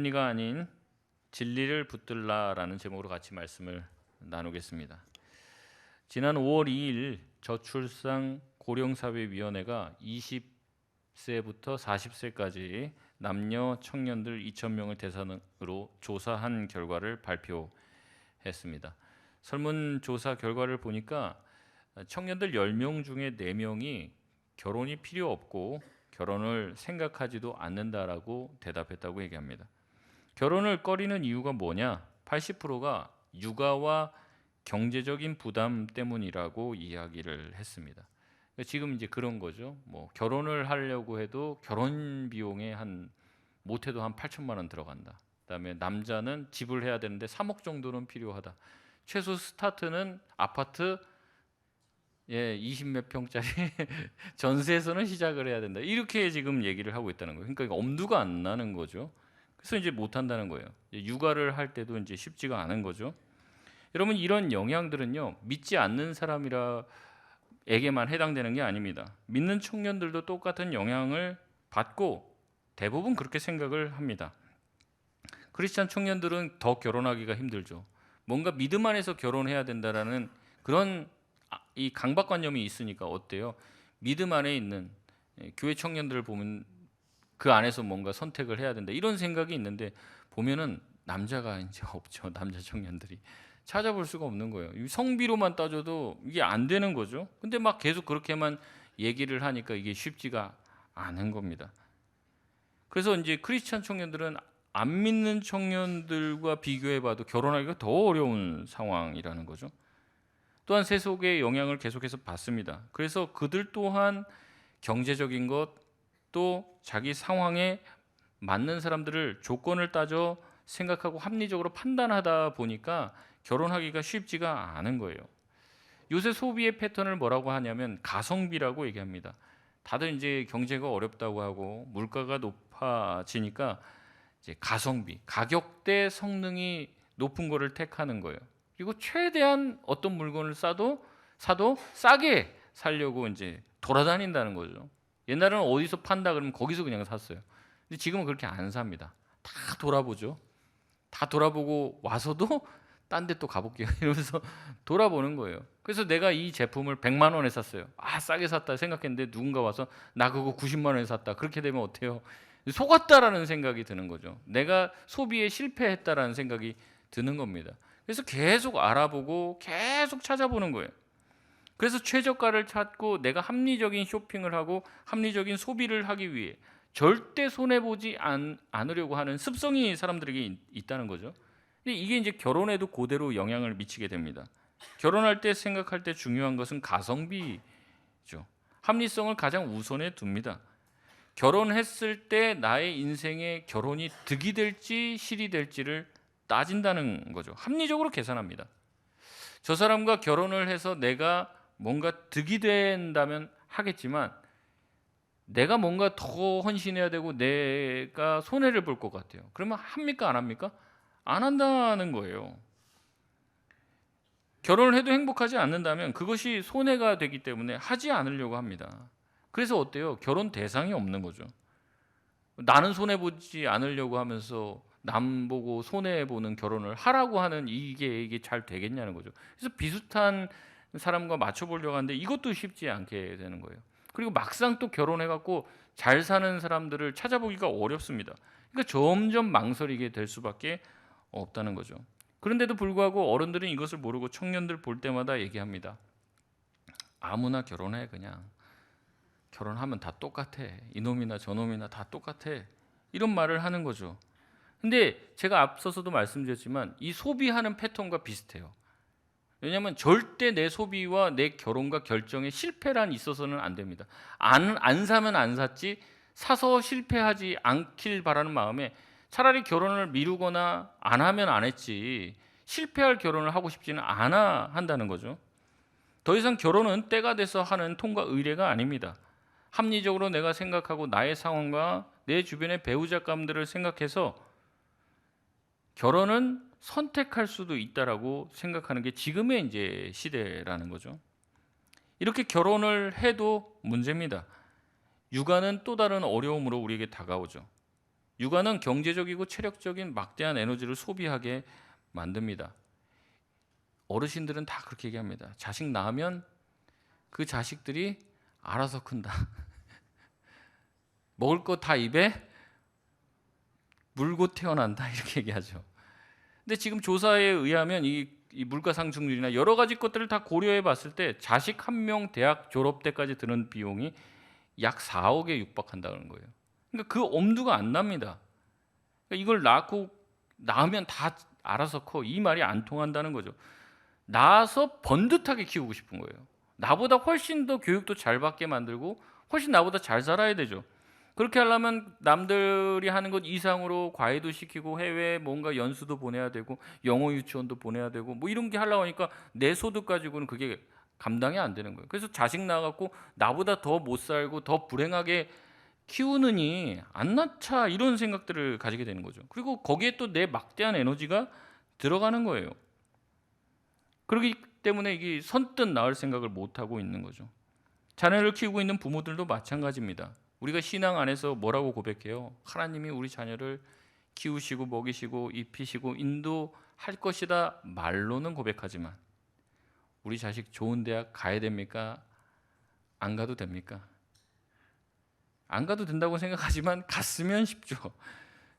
진리가 아닌 진리를 붙들라라는 제목으로 같이 말씀을 나누겠습니다. 지난 5월 2일 저출산 고령사회위원회가 20세부터 40세까지 남녀 청년들 2,000명을 대상으로 조사한 결과를 발표했습니다. 설문조사 결과를 보니까 청년들 10명 중에 4명이 결혼이 필요 없고 결혼을 생각하지도 않는다라고 대답했다고 얘기합니다. 결혼을 꺼리는 이유가 뭐냐? 80%가 육아와 경제적인 부담 때문이라고 이야기를 했습니다. 지금 이제 그런 거죠. 뭐 결혼을 하려고 해도 결혼 비용에 못해도 한 8천만 원 들어간다. 그다음에 남자는 집을 해야 되는데 3억 정도는 필요하다. 최소 스타트는 아파트 20몇 평짜리 전세에서는 시작을 해야 된다. 이렇게 지금 얘기를 하고 있다는 거예요. 그러니까 엄두가 안 나는 거죠. 그래서 이제 못 한다는 거예요. 육아를 할 때도 이제 쉽지가 않은 거죠. 여러분, 이런 영향들은요, 믿지 않는 사람에게만 해당되는 게 아닙니다. 믿는 청년들도 똑같은 영향을 받고 대부분 그렇게 생각을 합니다. 크리스찬 청년들은 더 결혼하기가 힘들죠. 뭔가 믿음 안에서 결혼해야 된다라는 그런 이 강박관념이 있으니까 어때요? 믿음 안에 있는 교회 청년들을 보면 그 안에서 뭔가 선택을 해야 된다 이런 생각이 있는데 보면은 남자가 이제 없죠. 남자 청년들이 찾아볼 수가 없는 거예요. 성비로만 따져도 이게 안 되는 거죠. 근데 막 계속 그렇게만 얘기를 하니까 이게 쉽지가 않은 겁니다. 그래서 이제 크리스찬 청년들은 안 믿는 청년들과 비교해봐도 결혼하기가 더 어려운 상황이라는 거죠. 또한 세속의 영향을 계속해서 받습니다. 그래서 그들 또한 경제적인 것, 또 자기 상황에 맞는 사람들을 조건을 따져 생각하고 합리적으로 판단하다 보니까 결혼하기가 쉽지가 않은 거예요. 요새 소비의 패턴을 뭐라고 하냐면 가성비라고 얘기합니다. 다들 이제 경제가 어렵다고 하고 물가가 높아지니까 이제 가성비, 가격 대 성능이 높은 거를 택하는 거예요. 그리고 최대한 어떤 물건을 사도 싸게 살려고 이제 돌아다닌다는 거죠. 옛날에는 어디서 판다 그러면 거기서 그냥 샀어요. 근데 지금은 그렇게 안 삽니다. 다 돌아보죠. 다 돌아보고 와서도 딴 데 또 가볼게요 이러면서 돌아보는 거예요. 그래서 내가 이 제품을 100만 원에 샀어요. 싸게 샀다 생각했는데 누군가 와서 나 그거 90만 원에 샀다. 그렇게 되면 어때요? 속았다라는 생각이 드는 거죠. 내가 소비에 실패했다라는 생각이 드는 겁니다. 그래서 계속 알아보고 계속 찾아보는 거예요. 그래서 최저가를 찾고 내가 합리적인 쇼핑을 하고 합리적인 소비를 하기 위해 절대 손해보지 않으려고 하는 습성이 사람들에게 있다는 거죠. 근데 이게 이제 결혼에도 그대로 영향을 미치게 됩니다. 결혼할 때 생각할 때 중요한 것은 가성비죠. 합리성을 가장 우선에 둡니다. 결혼했을 때 나의 인생에 결혼이 득이 될지 실이 될지를 따진다는 거죠. 합리적으로 계산합니다. 저 사람과 결혼을 해서 내가 뭔가 득이 된다면 하겠지만 내가 뭔가 더 헌신해야 되고 내가 손해를 볼 것 같아요. 그러면 합니까? 안 합니까? 안 한다는 거예요. 결혼을 해도 행복하지 않는다면 그것이 손해가 되기 때문에 하지 않으려고 합니다. 그래서 어때요? 결혼 대상이 없는 거죠. 나는 손해보지 않으려고 하면서 남 보고 손해보는 결혼을 하라고 하는 이게 잘 되겠냐는 거죠. 그래서 비슷한 사람과 맞춰보려고 하는데 이것도 쉽지 않게 되는 거예요. 그리고 막상 또 결혼해갖고 잘 사는 사람들을 찾아보기가 어렵습니다. 그러니까 점점 망설이게 될 수밖에 없다는 거죠. 그런데도 불구하고 어른들은 이것을 모르고 청년들 볼 때마다 얘기합니다. 아무나 결혼해 그냥. 결혼하면 다 똑같아. 이놈이나 저놈이나 다 똑같아. 이런 말을 하는 거죠. 근데 제가 앞서서도 말씀드렸지만 이 소비하는 패턴과 비슷해요. 왜냐하면 절대 내 소비와 내 결혼과 결정에 실패란 있어서는 안 됩니다. 안 사면 안 샀지 사서 실패하지 않길 바라는 마음에 차라리 결혼을 미루거나 안 하면 안 했지 실패할 결혼을 하고 싶지는 않아 한다는 거죠. 더 이상 결혼은 때가 돼서 하는 통과 의례가 아닙니다. 합리적으로 내가 생각하고 나의 상황과 내 주변의 배우자감들을 생각해서 결혼은 선택할 수도 있다라고 생각하는 게 지금의 이제 시대라는 거죠. 이렇게 결혼을 해도 문제입니다. 육아는 또 다른 어려움으로 우리에게 다가오죠. 육아는 경제적이고 체력적인 막대한 에너지를 소비하게 만듭니다. 어르신들은 다 그렇게 얘기합니다. 자식 낳으면 그 자식들이 알아서 큰다. 먹을 거 다 입에 물고 태어난다 이렇게 얘기하죠. 근데 지금 조사에 의하면 이 물가 상승률이나 여러 가지 것들을 다 고려해 봤을 때 자식 한 명 대학 졸업 때까지 드는 비용이 약 4억에 육박한다는 거예요. 그러니까 그 엄두가 안 납니다. 그러니까 이걸 낳으면 다 알아서 커. 이 말이 안 통한다는 거죠. 낳아서 번듯하게 키우고 싶은 거예요. 나보다 훨씬 더 교육도 잘 받게 만들고 훨씬 나보다 잘 살아야 되죠. 그렇게 하려면 남들이 하는 것 이상으로 과외도 시키고 해외에 뭔가 연수도 보내야 되고 영어 유치원도 보내야 되고 뭐 이런 게 하려고 하니까 내 소득 가지고는 그게 감당이 안 되는 거예요. 그래서 자식 낳아갖고 나보다 더 못 살고 더 불행하게 키우느니 안 낳자 이런 생각들을 가지게 되는 거죠. 그리고 거기에 또 내 막대한 에너지가 들어가는 거예요. 그렇기 때문에 이게 선뜻 낳을 생각을 못 하고 있는 거죠. 자녀를 키우고 있는 부모들도 마찬가지입니다. 우리가 신앙 안에서 뭐라고 고백해요? 하나님이 우리 자녀를 키우시고 먹이시고 입히시고 인도할 것이다 말로는 고백하지만 우리 자식 좋은 대학 가야 됩니까? 안 가도 됩니까? 안 가도 된다고 생각하지만 갔으면 쉽죠.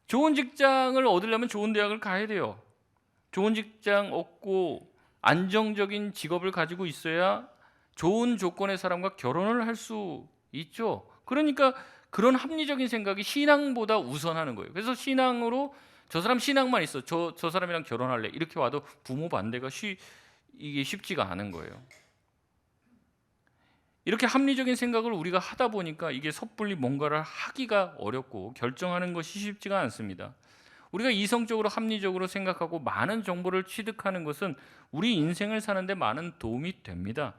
좋은 직장을 얻으려면 좋은 대학을 가야 돼요. 좋은 직장 얻고 안정적인 직업을 가지고 있어야 좋은 조건의 사람과 결혼을 할 수 있죠. 그러니까 그런 합리적인 생각이 신앙보다 우선하는 거예요. 그래서 신앙으로 저 사람 신앙만 있어. 저 사람이랑 결혼할래. 이렇게 와도 부모 반대가 이게 쉽지가 않은 거예요. 이렇게 합리적인 생각을 우리가 하다 보니까 이게 섣불리 뭔가를 하기가 어렵고 결정하는 것이 쉽지가 않습니다. 우리가 이성적으로 합리적으로 생각하고 많은 정보를 취득하는 것은 우리 인생을 사는데 많은 도움이 됩니다.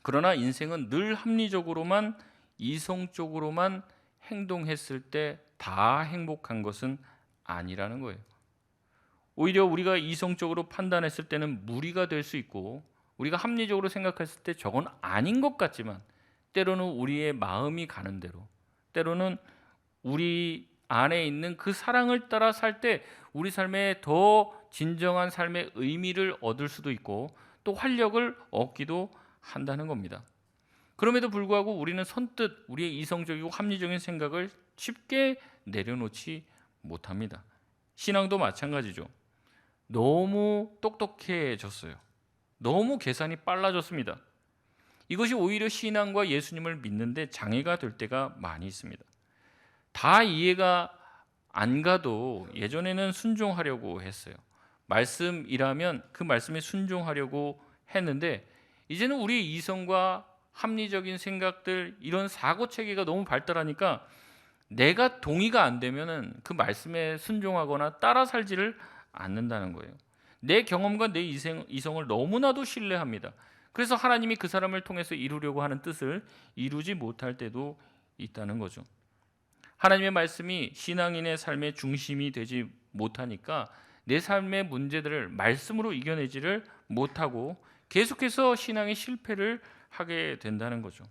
그러나 인생은 늘 합리적으로만 이성적으로만 행동했을 때 다 행복한 것은 아니라는 거예요. 오히려 우리가 이성적으로 판단했을 때는 무리가 될 수 있고 우리가 합리적으로 생각했을 때 저건 아닌 것 같지만 때로는 우리의 마음이 가는 대로 때로는 우리 안에 있는 그 사랑을 따라 살 때 우리 삶에 더 진정한 삶의 의미를 얻을 수도 있고 또 활력을 얻기도 한다는 겁니다. 그럼에도 불구하고 우리는 선뜻 우리의 이성적이고 합리적인 생각을 쉽게 내려놓지 못합니다. 신앙도 마찬가지죠. 너무 똑똑해졌어요. 너무 계산이 빨라졌습니다. 이것이 오히려 신앙과 예수님을 믿는데 장애가 될 때가 많이 있습니다. 다 이해가 안 가도 예전에는 순종하려고 했어요. 말씀이라면 그 말씀에 순종하려고 했는데 이제는 우리의 이성과 합리적인 생각들 이런 사고 체계가 너무 발달하니까 내가 동의가 안 되면은 그 말씀에 순종하거나 따라 살지를 않는다는 거예요. 내 경험과 내 이성을 너무나도 신뢰합니다. 그래서 하나님이 그 사람을 통해서 이루려고 하는 뜻을 이루지 못할 때도 있다는 거죠. 하나님의 말씀이 신앙인의 삶의 중심이 되지 못하니까 내 삶의 문제들을 말씀으로 이겨내지를 못하고 계속해서 신앙의 실패를 하게 된다는 거죠.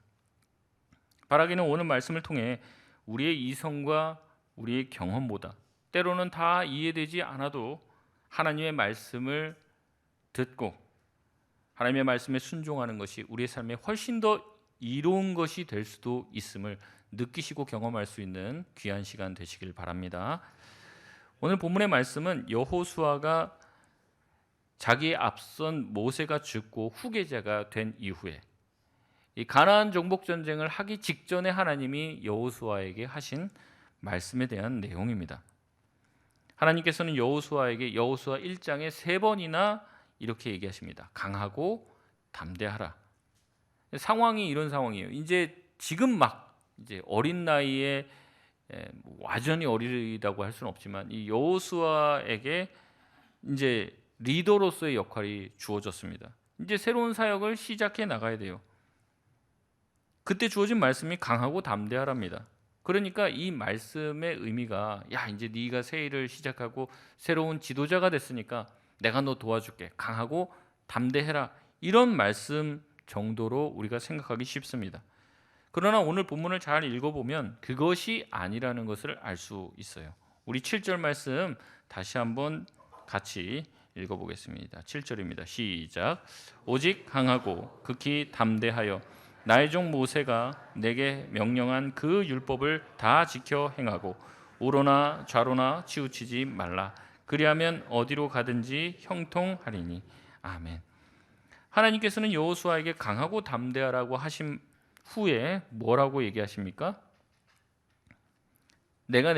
바라기는 오늘 말씀을 통해 우리의 이성과 우리의 경험보다 때로는 다 이해되지 않아도 하나님의 말씀을 듣고 하나님의 말씀에 순종하는 것이 우리의 삶에 훨씬 더 이로운 것이 될 수도 있음을 느끼시고 경험할 수 있는 귀한 시간 되시길 바랍니다. 오늘 본문의 말씀은 여호수아가 자기의 앞선 모세가 죽고 후계자가 된 이후에 이 가나안 정복 전쟁을 하기 직전에 하나님이 여호수아에게 하신 말씀에 대한 내용입니다. 하나님께서는 여호수아에게 여호수아 1장에 3번이나 이렇게 얘기하십니다. 강하고 담대하라. 상황이 이런 상황이에요. 이제 지금 막 이제 어린 나이에 완전히 어리다고 할 수는 없지만 이 여호수아에게 이제 리더로서의 역할이 주어졌습니다. 이제 새로운 사역을 시작해 나가야 돼요. 그때 주어진 말씀이 강하고 담대하랍니다. 그러니까 이 말씀의 의미가 야 이제 네가 새 일을 시작하고 새로운 지도자가 됐으니까 내가 너 도와줄게. 강하고 담대해라. 이런 말씀 정도로 우리가 생각하기 쉽습니다. 그러나 오늘 본문을 잘 읽어보면 그것이 아니라는 것을 알 수 있어요. 우리 7절 말씀 다시 한번 같이 읽어보겠습니다. 7절입니다. 시작. 오직 강하고 극히 담대하여 나의 종 모세가 내게 명령한 그 율법을 다 지켜 행하고 우로나 좌로나 치우치지 말라. 그리하면 어디로 가든지 형통하리니. 아멘. 하나님께서는 여호수아에게 강하고 담대하라고 하신 후에 뭐라고 얘기하십니까? 내가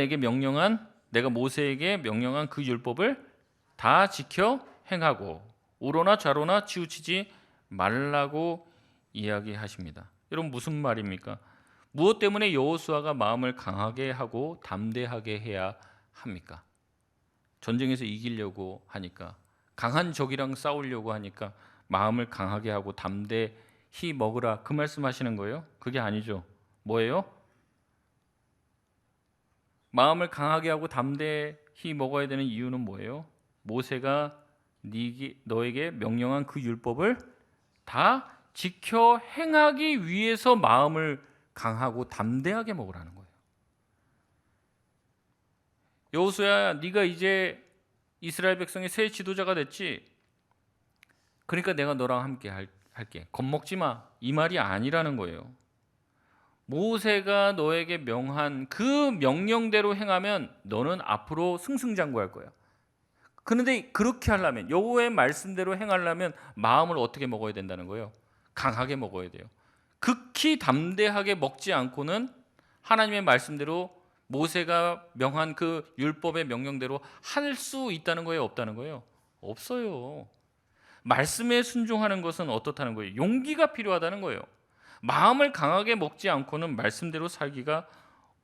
모세에게 명령한 그 율법을 다 지켜 행하고 우로나 좌로나 치우치지 말라고 이야기하십니다. 여러분 무슨 말입니까? 무엇 때문에 여호수아가 마음을 강하게 하고 담대하게 해야 합니까? 전쟁에서 이기려고 하니까, 강한 적이랑 싸우려고 하니까 마음을 강하게 하고 담대히 먹으라, 그 말씀하시는 거예요? 그게 아니죠. 뭐예요? 마음을 강하게 하고 담대히 먹어야 되는 이유는 뭐예요? 모세가 너에게 명령한 그 율법을 다 지켜 행하기 위해서 마음을 강하고 담대하게 먹으라는 거예요. 여호수아야, 네가 이제 이스라엘 백성의 새 지도자가 됐지? 그러니까 내가 너랑 함께 할게. 겁먹지 마. 이 말이 아니라는 거예요. 모세가 너에게 명한 그 명령대로 행하면 너는 앞으로 승승장구할 거야. 그런데 그렇게 하려면, 여호와의 말씀대로 행하려면 마음을 어떻게 먹어야 된다는 거예요? 강하게 먹어야 돼요. 극히 담대하게 먹지 않고는 하나님의 말씀대로 모세가 명한 그 율법의 명령대로 할 수 있다는 거예요? 없다는 거예요? 없어요. 말씀에 순종하는 것은 어떻다는 거예요? 용기가 필요하다는 거예요. 마음을 강하게 먹지 않고는 말씀대로 살기가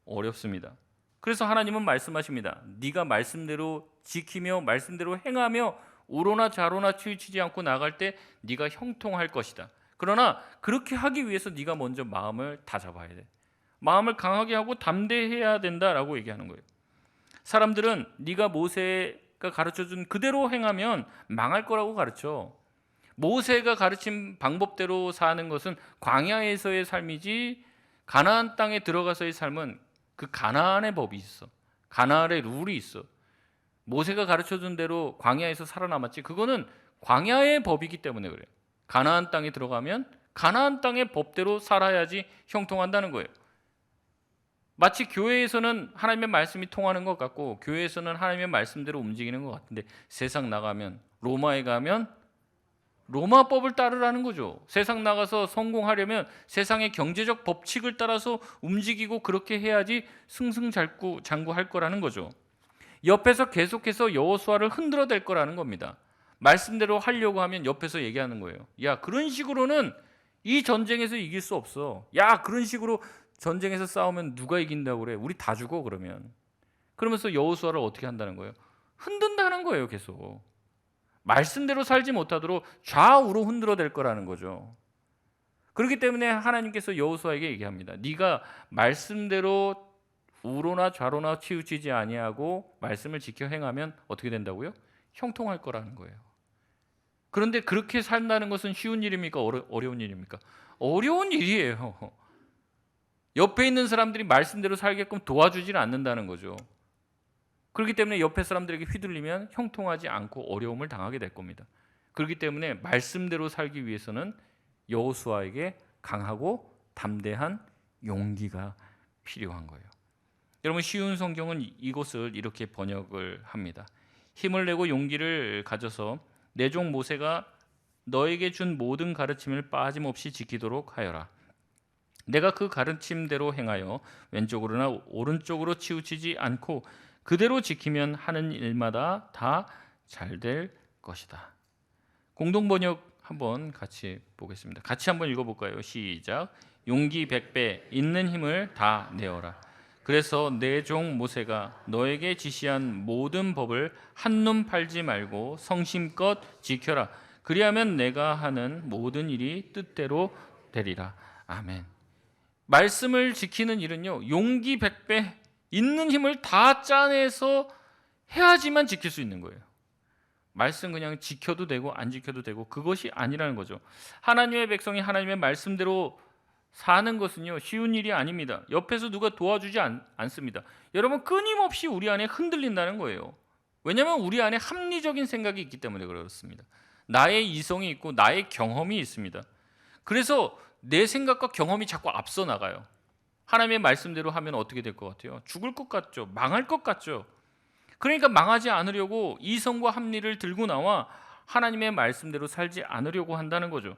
어렵습니다. 그래서 하나님은 말씀하십니다. 네가 말씀대로 지키며 말씀대로 행하며 우로나 좌로나 치우치지 않고 나갈 때 네가 형통할 것이다. 그러나 그렇게 하기 위해서 네가 먼저 마음을 다잡아야 돼. 마음을 강하게 하고 담대해야 된다라고 얘기하는 거예요. 사람들은 네가 모세가 가르쳐준 그대로 행하면 망할 거라고 가르쳐. 모세가 가르친 방법대로 사는 것은 광야에서의 삶이지, 가나안 땅에 들어가서의 삶은 그 가나안의 법이 있어. 가나안의 룰이 있어. 모세가 가르쳐준 대로 광야에서 살아남았지, 그거는 광야의 법이기 때문에 그래요. 가나안 땅에 들어가면 가나안 땅의 법대로 살아야지 형통한다는 거예요. 마치 교회에서는 하나님의 말씀이 통하는 것 같고 교회에서는 하나님의 말씀대로 움직이는 것 같은데, 세상 나가면, 로마에 가면 로마법을 따르라는 거죠. 세상 나가서 성공하려면 세상의 경제적 법칙을 따라서 움직이고 그렇게 해야지 승승장구할 거라는 거죠. 옆에서 계속해서 여호수아를 흔들어댈 거라는 겁니다. 말씀대로 하려고 하면 옆에서 얘기하는 거예요. 야, 그런 식으로는 이 전쟁에서 이길 수 없어. 야, 그런 식으로 전쟁에서 싸우면 누가 이긴다고 그래? 우리 다 죽어 그러면. 그러면서 여호수아를 어떻게 한다는 거예요? 흔든다는 거예요. 계속 말씀대로 살지 못하도록 좌우로 흔들어댈 거라는 거죠. 그렇기 때문에 하나님께서 여호수아에게 얘기합니다. 네가 말씀대로 우로나 좌로나 치우치지 아니하고 말씀을 지켜 행하면 어떻게 된다고요? 형통할 거라는 거예요. 그런데 그렇게 산다는 것은 쉬운 일입니까? 어려운 일입니까? 어려운 일이에요. 옆에 있는 사람들이 말씀대로 살게끔 도와주질 않는다는 거죠. 그렇기 때문에 옆에 사람들에게 휘둘리면 형통하지 않고 어려움을 당하게 될 겁니다. 그렇기 때문에 말씀대로 살기 위해서는 여호수아에게 강하고 담대한 용기가 필요한 거예요. 여러분, 쉬운 성경은 이것을 이렇게 번역을 합니다. 힘을 내고 용기를 가져서 내 종 모세가 너에게 준 모든 가르침을 빠짐없이 지키도록 하여라. 내가 그 가르침대로 행하여 왼쪽으로나 오른쪽으로 치우치지 않고 그대로 지키면 하는 일마다 다 잘 될 것이다. 공동 번역 한번 같이 보겠습니다. 같이 한번 읽어볼까요? 시작. 용기 100배, 있는 힘을 다 내어라. 그래서 내 종 모세가 너에게 지시한 모든 법을 한눈 팔지 말고 성심껏 지켜라. 그리하면 내가 하는 모든 일이 뜻대로 되리라. 아멘. 말씀을 지키는 일은요, 용기 100배, 있는 힘을 다 짜내서 해야지만 지킬 수 있는 거예요. 말씀 그냥 지켜도 되고 안 지켜도 되고 그것이 아니라는 거죠. 하나님의 백성이 하나님의 말씀대로 사는 것은요 쉬운 일이 아닙니다. 옆에서 누가 도와주지 않습니다. 여러분 끊임없이 우리 안에 흔들린다는 거예요. 왜냐하면 우리 안에 합리적인 생각이 있기 때문에 그렇습니다. 나의 이성이 있고 나의 경험이 있습니다. 그래서 내 생각과 경험이 자꾸 앞서 나가요. 하나님의 말씀대로 하면 어떻게 될 것 같아요? 죽을 것 같죠. 망할 것 같죠. 그러니까 망하지 않으려고 이성과 합리를 들고 나와 하나님의 말씀대로 살지 않으려고 한다는 거죠.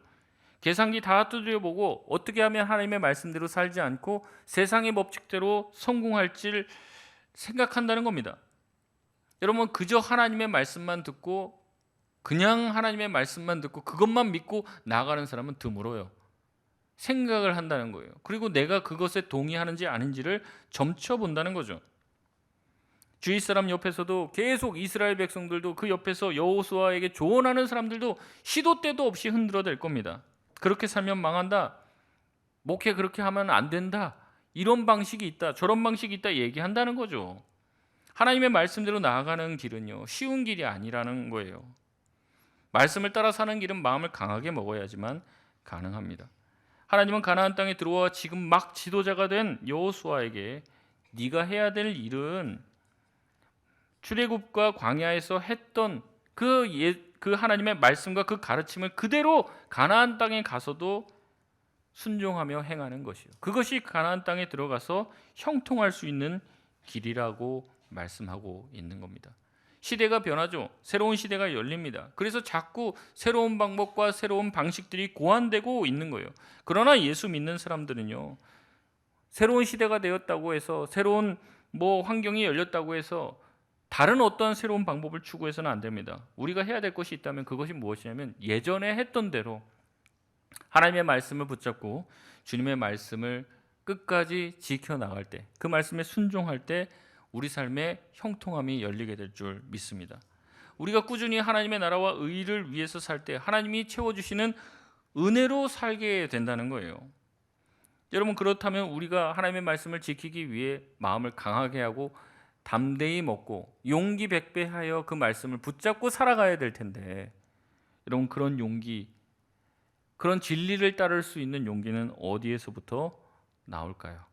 계산기 다 두드려보고 어떻게 하면 하나님의 말씀대로 살지 않고 세상의 법칙대로 성공할지를 생각한다는 겁니다. 여러분 그저 하나님의 말씀만 듣고 그냥 하나님의 말씀만 듣고 그것만 믿고 나아가는 사람은 드물어요. 생각을 한다는 거예요. 그리고 내가 그것에 동의하는지 아닌지를 점쳐본다는 거죠. 주위 사람 옆에서도 계속 이스라엘 백성들도 그 옆에서 여호수아에게 조언하는 사람들도 시도 때도 없이 흔들어댈 겁니다. 그렇게 살면 망한다. 목회 그렇게 하면 안 된다. 이런 방식이 있다. 저런 방식이 있다 얘기한다는 거죠. 하나님의 말씀대로 나아가는 길은요 쉬운 길이 아니라는 거예요. 말씀을 따라 사는 길은 마음을 강하게 먹어야지만 가능합니다. 하나님은 가나안 땅에 들어와 지금 막 지도자가 된 여호수아에게 네가 해야 될 일은 출애굽과 광야에서 했던 그 하나님의 말씀과 그 가르침을 그대로 가나안 땅에 가서도 순종하며 행하는 것이요. 그것이 가나안 땅에 들어가서 형통할 수 있는 길이라고 말씀하고 있는 겁니다. 시대가 변하죠. 새로운 시대가 열립니다. 그래서 자꾸 새로운 방법과 새로운 방식들이 고안되고 있는 거예요. 그러나 예수 믿는 사람들은요. 새로운 시대가 되었다고 해서 새로운 환경이 열렸다고 해서 다른 어떠한 새로운 방법을 추구해서는 안 됩니다. 우리가 해야 될 것이 있다면 그것이 무엇이냐면 예전에 했던 대로 하나님의 말씀을 붙잡고 주님의 말씀을 끝까지 지켜나갈 때, 그 말씀에 순종할 때 우리 삶에 형통함이 열리게 될 줄 믿습니다. 우리가 꾸준히 하나님의 나라와 의를 위해서 살 때 하나님이 채워주시는 은혜로 살게 된다는 거예요. 여러분 그렇다면 우리가 하나님의 말씀을 지키기 위해 마음을 강하게 하고 담대히 먹고 용기 백배하여 그 말씀을 붙잡고 살아가야 될 텐데 여러분 그런 용기, 그런 진리를 따를 수 있는 용기는 어디에서부터 나올까요?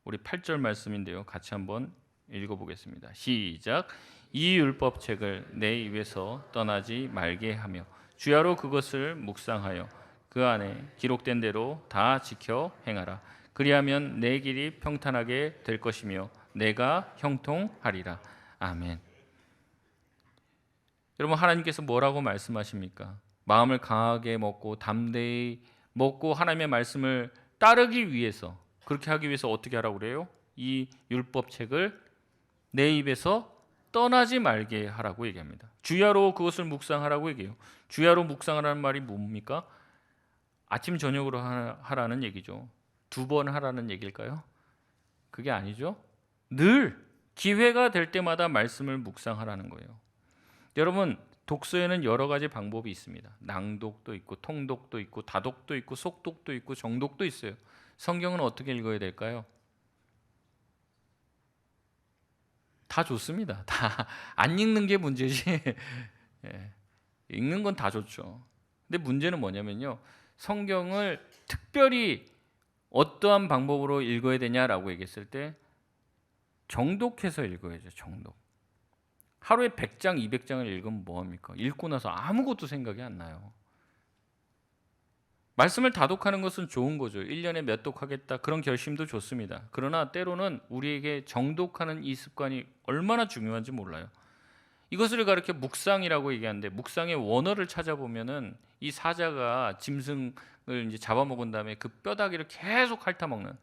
우리 8절 말씀인데요. 같이 한번 읽어보겠습니다. 시작. 이 율법책을 내 입에서 떠나지 말게 하며 주야로 그것을 묵상하여 그 안에 기록된 대로 다 지켜 행하라. 그리하면 내 길이 평탄하게 될 것이며 내가 형통하리라. 아멘. 여러분 하나님께서 뭐라고 말씀하십니까? 마음을 강하게 먹고 담대히 먹고 하나님의 말씀을 따르기 위해서, 그렇게 하기 위해서 어떻게 하라고 그래요? 이 율법책을 내 입에서 떠나지 말게 하라고 얘기합니다. 주야로 그것을 묵상하라고 얘기해요. 주야로 묵상하라는 말이 뭡니까? 아침 저녁으로 하라는 얘기죠. 2번 하라는 얘기일까요? 그게 아니죠. 늘 기회가 될 때마다 말씀을 묵상하라는 거예요. 여러분 독서에는 여러 가지 방법이 있습니다. 낭독도 있고 통독도 있고 다독도 있고 속독도 있고 정독도 있어요. 성경은 어떻게 읽어야 될까요? 다 좋습니다. 다 안 읽는 게 문제지. 예, 읽는 건 다 좋죠. 근데 문제는 뭐냐면요. 성경을 특별히 어떠한 방법으로 읽어야 되냐라고 얘기했을 때 정독해서 읽어야죠. 정독. 하루에 100장, 200장을 읽으면 뭐합니까? 읽고 나서 아무것도 생각이 안 나요. 말씀을 다독하는 것은 좋은 거죠. 1년에 몇 독하겠다 그런 결심도 좋습니다. 그러나 때로는 우리에게 정독하는 이 습관이 얼마나 중요한지 몰라요. 이것을 가르쳐 묵상이라고 얘기하는데 묵상의 원어를 찾아보면은 이 사자가 짐승을 이제 잡아먹은 다음에 그 뼈다귀를 계속 핥아먹는,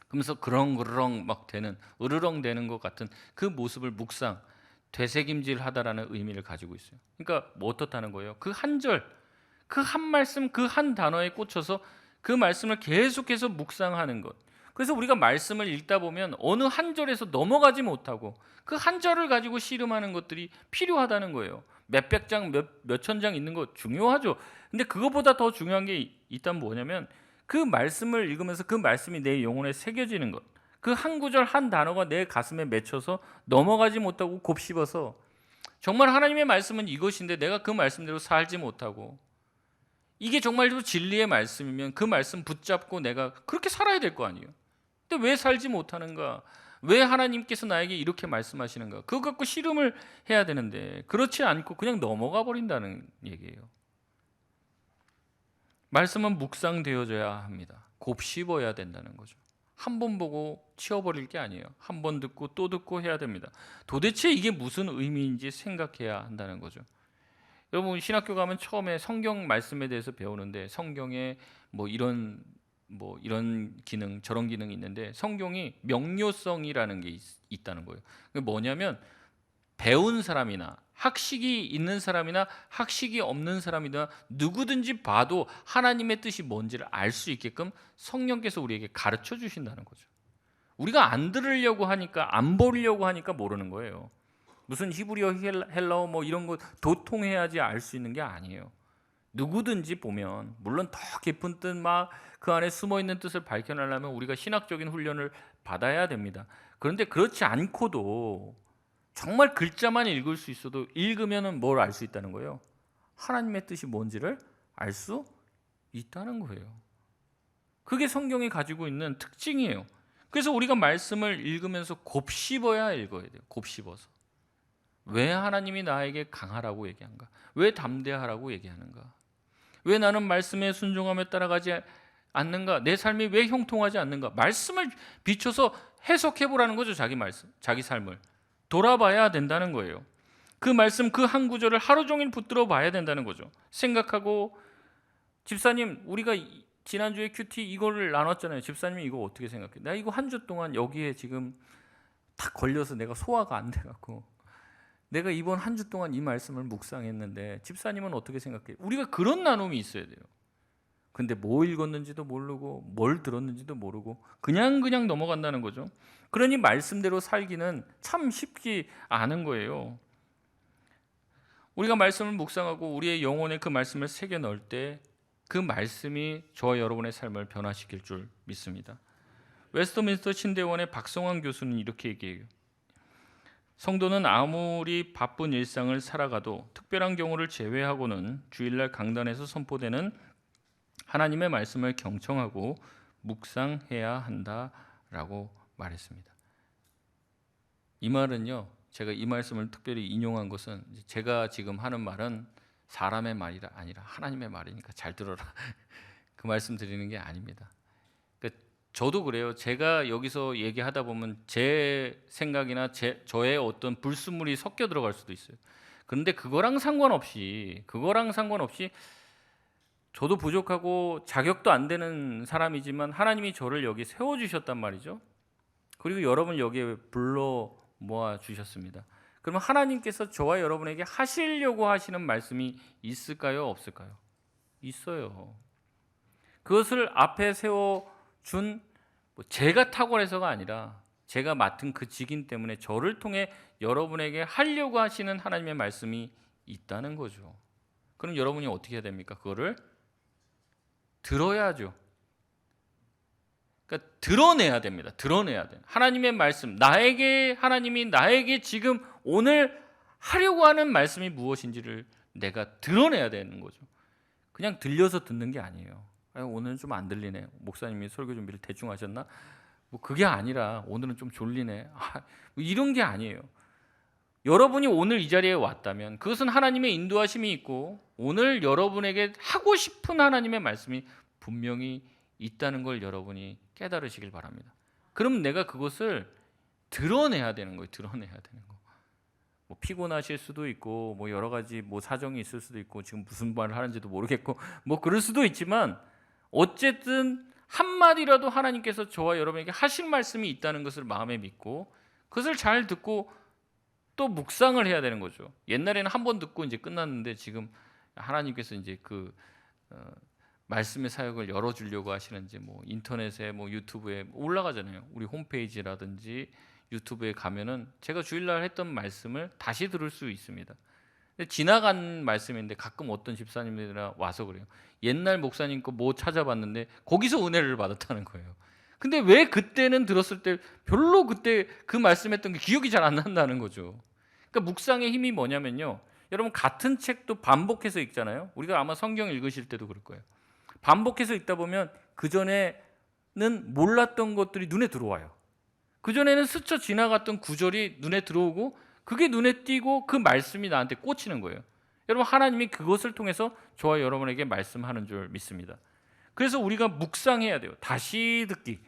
그러면서 그렁그렁 막 되는, 으르렁 되는 것 같은 그 모습을 묵상, 되새김질하다라는 의미를 가지고 있어요. 그러니까 뭐 어떻다는 거예요? 그 한 절, 그 한 말씀, 그 한 단어에 꽂혀서 그 말씀을 계속해서 묵상하는 것. 그래서 우리가 말씀을 읽다 보면 어느 한 절에서 넘어가지 못하고 그 한 절을 가지고 씨름하는 것들이 필요하다는 거예요. 몇백 장, 몇천 장 있는 거 중요하죠. 근데 그것보다 더 중요한 게 있다면 뭐냐면 그 말씀을 읽으면서 그 말씀이 내 영혼에 새겨지는 것. 그 한 구절 한 단어가 내 가슴에 맺혀서 넘어가지 못하고 곱씹어서 정말 하나님의 말씀은 이것인데 내가 그 말씀대로 살지 못하고 이게 정말로 진리의 말씀이면 그 말씀 붙잡고 내가 그렇게 살아야 될 거 아니에요. 근데 왜 살지 못하는가? 왜 하나님께서 나에게 이렇게 말씀하시는가? 그거 갖고 씨름을 해야 되는데 그렇지 않고 그냥 넘어가 버린다는 얘기예요. 말씀은 묵상되어져야 합니다. 곱씹어야 된다는 거죠. 한 번 보고 치워버릴 게 아니에요. 한 번 듣고 또 듣고 해야 됩니다. 도대체 이게 무슨 의미인지 생각해야 한다는 거죠. 여러분 신학교 가면 처음에 성경 말씀에 대해서 배우는데 성경에 뭐 이런 기능 저런 기능이 있는데 성경이 명료성이라는 게 있다는 거예요. 그게 뭐냐면 배운 사람이나 학식이 있는 사람이나 학식이 없는 사람이나 누구든지 봐도 하나님의 뜻이 뭔지를 알 수 있게끔 성령께서 우리에게 가르쳐 주신다는 거죠. 우리가 안 들으려고 하니까 안 보려고 하니까 모르는 거예요. 무슨 히브리어 헬라어 뭐 이런 거 도통해야지 알 수 있는 게 아니에요. 누구든지 보면 물론 더 깊은 뜻 막 그 안에 숨어 있는 뜻을 밝혀내려면 우리가 신학적인 훈련을 받아야 됩니다. 그런데 그렇지 않고도 정말 글자만 읽을 수 있어도 읽으면은 뭘 알 수 있다는 거예요? 하나님의 뜻이 뭔지를 알 수 있다는 거예요. 그게 성경이 가지고 있는 특징이에요. 그래서 우리가 말씀을 읽으면서 곱씹어야 읽어야 돼요. 곱씹어서. 왜 하나님이 나에게 강하라고 얘기한가? 왜 담대하라고 얘기하는가? 왜 나는 말씀에 순종하며 따라가지 않는가? 내 삶이 왜 형통하지 않는가? 말씀을 비춰서 해석해 보라는 거죠. 자기 말씀, 자기 삶을 돌아봐야 된다는 거예요. 그 말씀 그 한 구절을 하루 종일 붙들어 봐야 된다는 거죠. 생각하고 집사님 우리가 지난주에 큐티 이거를 나눴잖아요. 집사님이 이거 어떻게 생각해? 나 이거 한 주 동안 여기에 지금 딱 걸려서 내가 소화가 안 돼갖고 내가 이번 한 주 동안 이 말씀을 묵상했는데 집사님은 어떻게 생각해? 우리가 그런 나눔이 있어야 돼요. 근데 뭐 읽었는지도 모르고 뭘 들었는지도 모르고 그냥 넘어간다는 거죠. 그러니 말씀대로 살기는 참 쉽지 않은 거예요. 우리가 말씀을 묵상하고 우리의 영혼에 그 말씀을 새겨 넣을 때 그 말씀이 저와 여러분의 삶을 변화시킬 줄 믿습니다. 웨스트민스터 신대원의 박성환 교수는 이렇게 얘기해요. 성도는 아무리 바쁜 일상을 살아가도 특별한 경우를 제외하고는 주일날 강단에서 선포되는 하나님의 말씀을 경청하고 묵상해야 한다라고 말했습니다. 이 말은요, 제가 이 말씀을 특별히 인용한 것은 제가 지금 하는 말은 사람의 말이 아니라 하나님의 말이니까 잘 들어라 그 말씀 드리는 게 아닙니다. 그러니까 저도 그래요. 제가 여기서 얘기하다 보면 제 생각이나 저의 어떤 불순물이 섞여 들어갈 수도 있어요. 그런데 그거랑 상관없이 저도 부족하고 자격도 안 되는 사람이지만 하나님이 저를 여기 세워주셨단 말이죠. 그리고 여러분 여기에 불러 모아 주셨습니다. 그러면 하나님께서 저와 여러분에게 하시려고 하시는 말씀이 있을까요? 없을까요? 있어요. 그것을 앞에 세워준 제가 탁월해서가 아니라 제가 맡은 그 직인 때문에 저를 통해 여러분에게 하려고 하시는 하나님의 말씀이 있다는 거죠. 그럼 여러분이 어떻게 해야 됩니까? 그거를 들어야죠. 그러니까 드러내야 됩니다. 드러내야 돼요. 하나님의 말씀, 하나님이 나에게 지금 오늘 하려고 하는 말씀이 무엇인지를 내가 드러내야 되는 거죠. 그냥 들려서 듣는 게 아니에요. 오늘은 좀 안 들리네. 목사님이 설교 준비를 대충 하셨나? 뭐 그게 아니라 오늘은 좀 졸리네. 뭐 이런 게 아니에요. 여러분이 오늘 이 자리에 왔다면 그것은 하나님의 인도하심이 있고 오늘 여러분에게 하고 싶은 하나님의 말씀이 분명히 있다는 걸 여러분이 깨달으시길 바랍니다. 그럼 내가 그것을 드러내야 되는 거예요. 드러내야 되는 거. 뭐 피곤하실 수도 있고 뭐 여러 가지 뭐 사정이 있을 수도 있고 지금 무슨 말을 하는지도 모르겠고 뭐 그럴 수도 있지만 어쨌든 한마디라도 하나님께서 저와 여러분에게 하실 말씀이 있다는 것을 마음에 믿고 그것을 잘 듣고 또 묵상을 해야 되는 거죠. 옛날에는 한 번 듣고 이제 끝났는데 지금 하나님께서 이제 그 말씀의 사역을 열어주려고 하시는지 뭐 인터넷에 뭐 유튜브에 올라가잖아요. 우리 홈페이지라든지 유튜브에 가면은 제가 주일날 했던 말씀을 다시 들을 수 있습니다. 지나간 말씀인데 가끔 어떤 집사님들이 와서 그래요. 옛날 목사님 거 뭐 찾아봤는데 거기서 은혜를 받았다는 거예요. 근데 왜 그때는 들었을 때 별로 그때 그 말씀했던 게 기억이 잘 안 난다는 거죠. 그러니까 묵상의 힘이 뭐냐면요. 여러분 같은 책도 반복해서 읽잖아요. 우리가 아마 성경 읽으실 때도 그럴 거예요. 반복해서 읽다 보면 그전에는 몰랐던 것들이 눈에 들어와요. 그전에는 스쳐 지나갔던 구절이 눈에 들어오고 그게 눈에 띄고 그 말씀이 나한테 꽂히는 거예요. 여러분 하나님이 그것을 통해서 저와 여러분에게 말씀하는 줄 믿습니다. 그래서 우리가 묵상해야 돼요. 다시 듣기,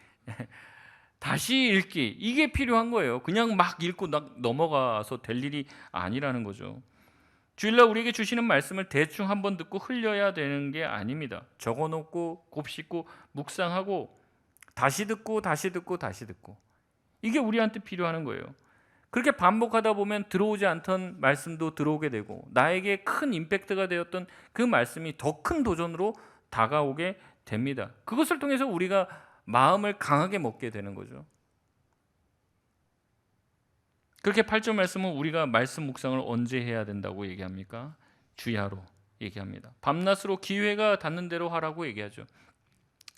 다시 읽기, 이게 필요한 거예요. 그냥 막 읽고 넘어가서 될 일이 아니라는 거죠. 주일날 우리에게 주시는 말씀을 대충 한번 듣고 흘려야 되는 게 아닙니다. 적어놓고 곱씹고 묵상하고 다시 듣고 다시 듣고 다시 듣고, 이게 우리한테 필요한 거예요. 그렇게 반복하다 보면 들어오지 않던 말씀도 들어오게 되고 나에게 큰 임팩트가 되었던 그 말씀이 더 큰 도전으로 다가오게 됩니다. 그것을 통해서 우리가 마음을 강하게 먹게 되는 거죠. 그렇게 8절 말씀은 우리가 말씀 묵상을 언제 해야 된다고 얘기합니까? 주야로 얘기합니다. 밤낮으로 기회가 닿는 대로 하라고 얘기하죠.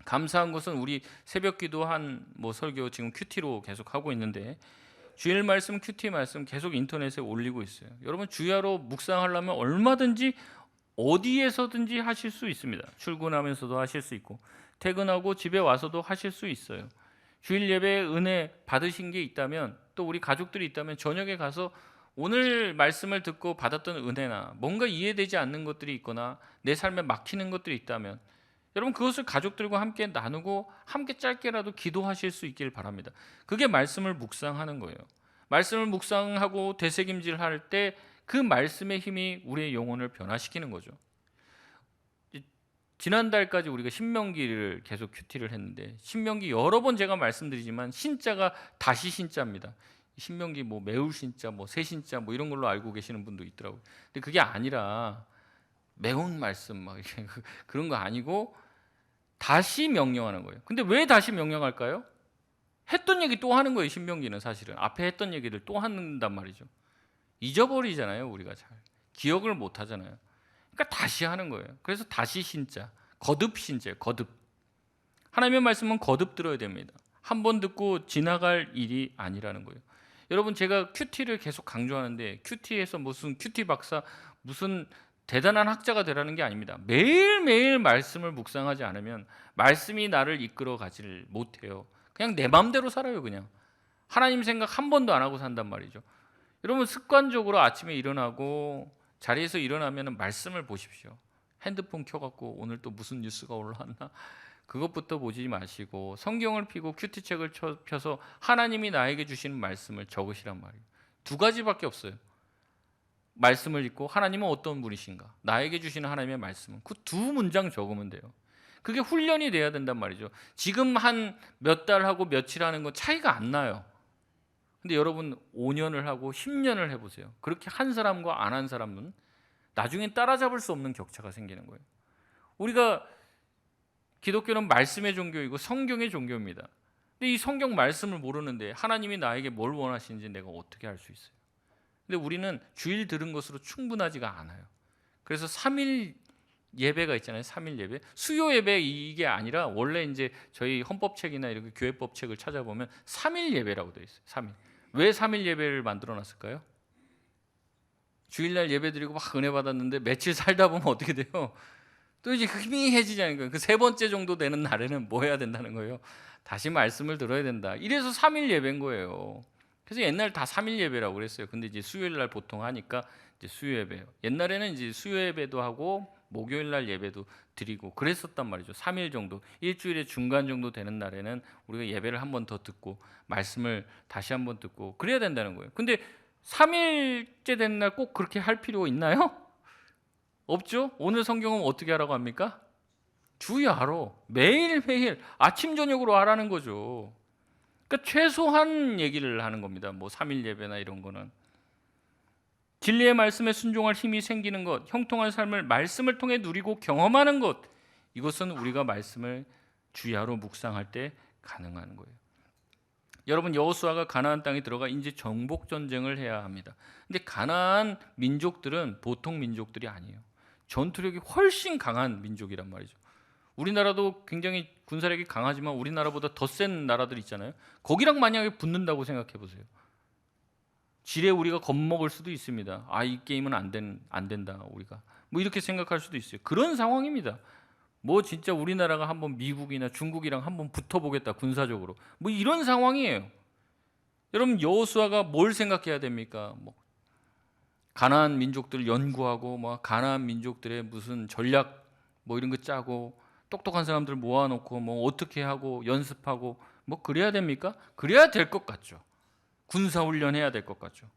감사한 것은 우리 새벽 기도한 설교 지금 큐티로 계속 하고 있는데 주일 말씀, 큐티 말씀 계속 인터넷에 올리고 있어요. 여러분 주야로 묵상하려면 얼마든지 어디에서든지 하실 수 있습니다. 출근하면서도 하실 수 있고 퇴근하고 집에 와서도 하실 수 있어요. 주일 예배에 은혜 받으신 게 있다면, 또 우리 가족들이 있다면 저녁에 가서 오늘 말씀을 듣고 받았던 은혜나 뭔가 이해되지 않는 것들이 있거나 내 삶에 막히는 것들이 있다면 여러분 그것을 가족들과 함께 나누고 함께 짧게라도 기도하실 수 있길 바랍니다. 그게 말씀을 묵상하는 거예요. 말씀을 묵상하고 되새김질할 때 그 말씀의 힘이 우리의 영혼을 변화시키는 거죠. 지난달까지 우리가 신명기를 계속 큐티를 했는데 신명기 여러 번 제가 말씀드리지만 신자가 다시 신자입니다. 신명기 매울 신자, 새 신자 이런 걸로 알고 계시는 분도 있더라고요. 근데 그게 아니라 매운 말씀 이렇게 그런 거 아니고 다시 명령하는 거예요. 근데 왜 다시 명령할까요? 했던 얘기 또 하는 거예요. 신명기는 사실은 앞에 했던 얘기를 또 한단 말이죠. 잊어버리잖아요. 우리가 잘 기억을 못 하잖아요. 그러니까 다시 하는 거예요. 그래서 다시 신자, 거듭 신자예요. 거듭. 하나님의 말씀은 거듭 들어야 됩니다. 한 번 듣고 지나갈 일이 아니라는 거예요. 여러분 제가 큐티를 계속 강조하는데 큐티에서 무슨 큐티 박사, 무슨 대단한 학자가 되라는 게 아닙니다. 매일매일 말씀을 묵상하지 않으면 말씀이 나를 이끌어 가지를 못해요. 그냥 내 마음대로 살아요. 그냥 하나님 생각 한 번도 안 하고 산단 말이죠. 여러분 습관적으로 아침에 일어나고 자리에서 일어나면 말씀을 보십시오. 핸드폰 켜갖고 오늘 또 무슨 뉴스가 올라왔나 그것부터 보지 마시고 성경을 펴고 큐티책을 펴서 하나님이 나에게 주시는 말씀을 적으시란 말이에요. 두 가지밖에 없어요. 말씀을 읽고 하나님은 어떤 분이신가, 나에게 주시는 하나님의 말씀은, 그 두 문장 적으면 돼요. 그게 훈련이 돼야 된단 말이죠. 지금 한 몇 달 하고 며칠 하는 건 차이가 안 나요. 근데 여러분 5년을 하고 10년을 해보세요. 그렇게 한 사람과 안 한 사람은 나중엔 따라잡을 수 없는 격차가 생기는 거예요. 우리가 기독교는 말씀의 종교이고 성경의 종교입니다. 근데 이 성경 말씀을 모르는데 하나님이 나에게 뭘 원하시는지 내가 어떻게 알 수 있어요? 근데 우리는 주일 들은 것으로 충분하지가 않아요. 그래서 3일 예배가 있잖아요. 3일 예배. 수요 예배 이게 아니라 원래 이제 저희 헌법책이나 이렇게 교회법 책을 찾아보면 3일 예배라고 되어 있어요. 3일. 왜 3일 예배를 만들어 놨을까요? 주일날 예배 드리고 막 은혜 받았는데 며칠 살다 보면 어떻게 돼요? 또 이제 희미해지자는 거예요. 그 세 번째 정도 되는 날에는 뭐 해야 된다는 거예요? 다시 말씀을 들어야 된다. 이래서 3일 예배인 거예요. 그래서 옛날 다 3일 예배라고 그랬어요. 근데 이제 수요일 날 보통 하니까 이제 수요 예배예요. 옛날에는 이제 수요 예배도 하고 목요일 날 예배도 드리고 그랬었단 말이죠. 3일 정도, 일주일의 중간 정도 되는 날에는 우리가 예배를 한 번 더 듣고 말씀을 다시 한 번 듣고 그래야 된다는 거예요. 근데 3일째 된 날 꼭 그렇게 할 필요 있나요? 없죠. 오늘 성경은 어떻게 하라고 합니까? 주야로 매일매일 아침 저녁으로 하라는 거죠. 그러니까 최소한 얘기를 하는 겁니다. 3일 예배나 이런 거는 진리의 말씀에 순종할 힘이 생기는 것, 형통한 삶을 말씀을 통해 누리고 경험하는 것, 이것은 우리가 말씀을 주야로 묵상할 때 가능한 거예요. 여러분 여호수아가 가나안 땅에 들어가 이제 정복 전쟁을 해야 합니다. 근데 가나안 민족들은 보통 민족들이 아니에요. 전투력이 훨씬 강한 민족이란 말이죠. 우리나라도 굉장히 군사력이 강하지만 우리나라보다 더 센 나라들 있잖아요. 거기랑 만약에 붙는다고 생각해 보세요. 지레 우리가 겁먹을 수도 있습니다. 이 게임은 안 된다 우리가. 뭐 이렇게 생각할 수도 있어요. 그런 상황입니다. 뭐 진짜 우리나라가 한번 미국이나 중국이랑 한번 붙어보겠다 군사적으로. 뭐 이런 상황이에요. 여러분 여호수아가 뭘 생각해야 됩니까? 뭐 가나안 민족들 연구하고 뭐 가나안 민족들의 무슨 전략 뭐 이런 거 짜고 똑똑한 사람들 모아놓고 뭐 어떻게 하고 연습하고 뭐 그래야 됩니까? 그래야 될 것 같죠. 군사훈련해야 될 것 같죠.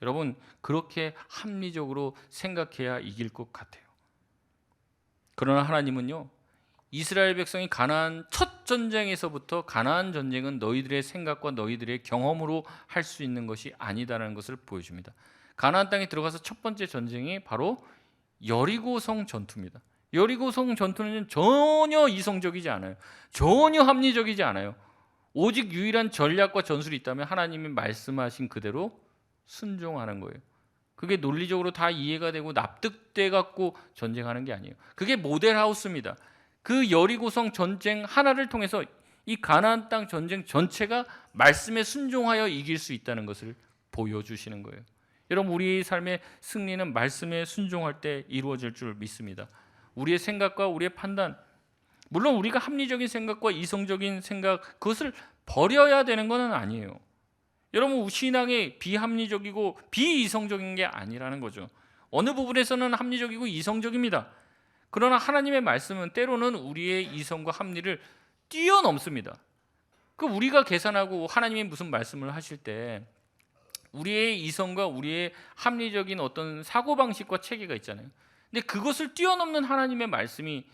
여러분 그렇게 합리적으로 생각해야 이길 것 같아요. 그러나 하나님은요, 이스라엘 백성이 가나안 첫 전쟁에서부터 가나안 전쟁은 너희들의 생각과 너희들의 경험으로 할 수 있는 것이 아니다라는 것을 보여줍니다. 가나안 땅에 들어가서 첫 번째 전쟁이 바로 여리고성 전투입니다. 여리고성 전투는 전혀 이성적이지 않아요. 전혀 합리적이지 않아요. 오직 유일한 전략과 전술이 있다면 하나님이 말씀하신 그대로 순종하는 거예요. 그게 논리적으로 다 이해가 되고 납득돼 갖고 전쟁하는 게 아니에요. 그게 모델하우스입니다. 그 여리고성 전쟁 하나를 통해서 이 가나안 땅 전쟁 전체가 말씀에 순종하여 이길 수 있다는 것을 보여주시는 거예요. 여러분 우리의 삶의 승리는 말씀에 순종할 때 이루어질 줄 믿습니다. 우리의 생각과 우리의 판단, 물론 우리가 합리적인 생각과 이성적인 생각 그것을 버려야 되는 것은 아니에요. 여러분 신앙이 비합리적이고 비이성적인 게 아니라는 거죠. 어느 부분에서는 합리적이고 이성적입니다. 그러나 하나님의 말씀은 때로는 우리의 이성과 합리를 뛰어넘습니다. 그 우리가 계산하고 하나님이 무슨 말씀을 하실 때 우리의 이성과 우리의 합리적인 어떤 사고방식과 체계가 있잖아요. 근데 그것을 뛰어넘는 하나님의 말씀이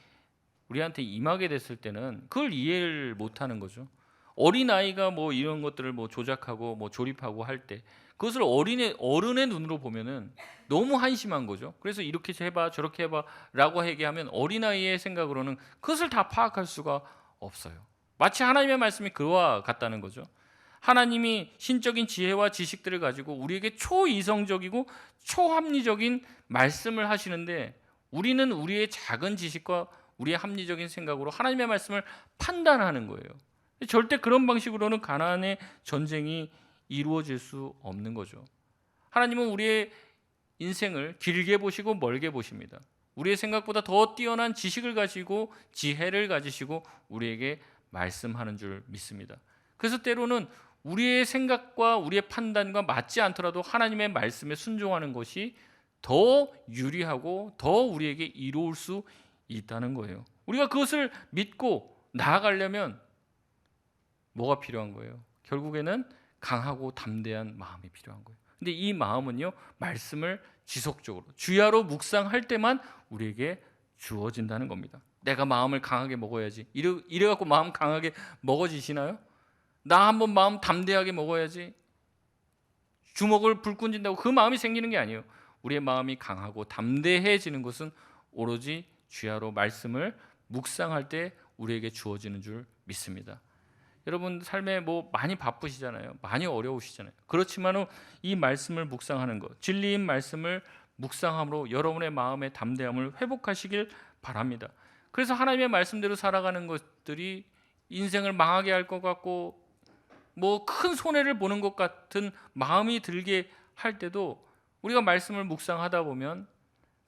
우리한테 임하게 됐을 때는 그걸 이해를 못하는 거죠. 어린아이가 뭐 이런 것들을 뭐 조작하고 뭐 조립하고 할 때 그것을 어른의 눈으로 보면은 너무 한심한 거죠. 그래서 이렇게 해봐 저렇게 해봐 라고 얘기하면 어린아이의 생각으로는 그것을 다 파악할 수가 없어요. 마치 하나님의 말씀이 그와 같다는 거죠. 하나님이 신적인 지혜와 지식들을 가지고 우리에게 초이성적이고 초합리적인 말씀을 하시는데 우리는 우리의 작은 지식과 우리의 합리적인 생각으로 하나님의 말씀을 판단하는 거예요. 절대 그런 방식으로는 가나안의 전쟁이 이루어질 수 없는 거죠. 하나님은 우리의 인생을 길게 보시고 멀게 보십니다. 우리의 생각보다 더 뛰어난 지식을 가지고 지혜를 가지시고 우리에게 말씀하는 줄 믿습니다. 그래서 때로는 우리의 생각과 우리의 판단과 맞지 않더라도 하나님의 말씀에 순종하는 것이 더 유리하고 더 우리에게 이로울 수 있다는 거예요. 우리가 그것을 믿고 나아가려면 뭐가 필요한 거예요? 결국에는 강하고 담대한 마음이 필요한 거예요. 근데 이 마음은요, 말씀을 지속적으로 주야로 묵상할 때만 우리에게 주어진다는 겁니다. 내가 마음을 강하게 먹어야지. 이래 갖고 마음 강하게 먹어지시나요? 나 한번 마음 담대하게 먹어야지. 주먹을 불 끈진다고 그 마음이 생기는 게 아니에요. 우리의 마음이 강하고 담대해지는 것은 오로지 주야로 말씀을 묵상할 때 우리에게 주어지는 줄 믿습니다. 여러분 삶에 뭐 많이 바쁘시잖아요. 많이 어려우시잖아요. 그렇지만 이 말씀을 묵상하는 것, 진리인 말씀을 묵상함으로 여러분의 마음의 담대함을 회복하시길 바랍니다. 그래서 하나님의 말씀대로 살아가는 것들이 인생을 망하게 할 것 같고 뭐 큰 손해를 보는 것 같은 마음이 들게 할 때도 우리가 말씀을 묵상하다 보면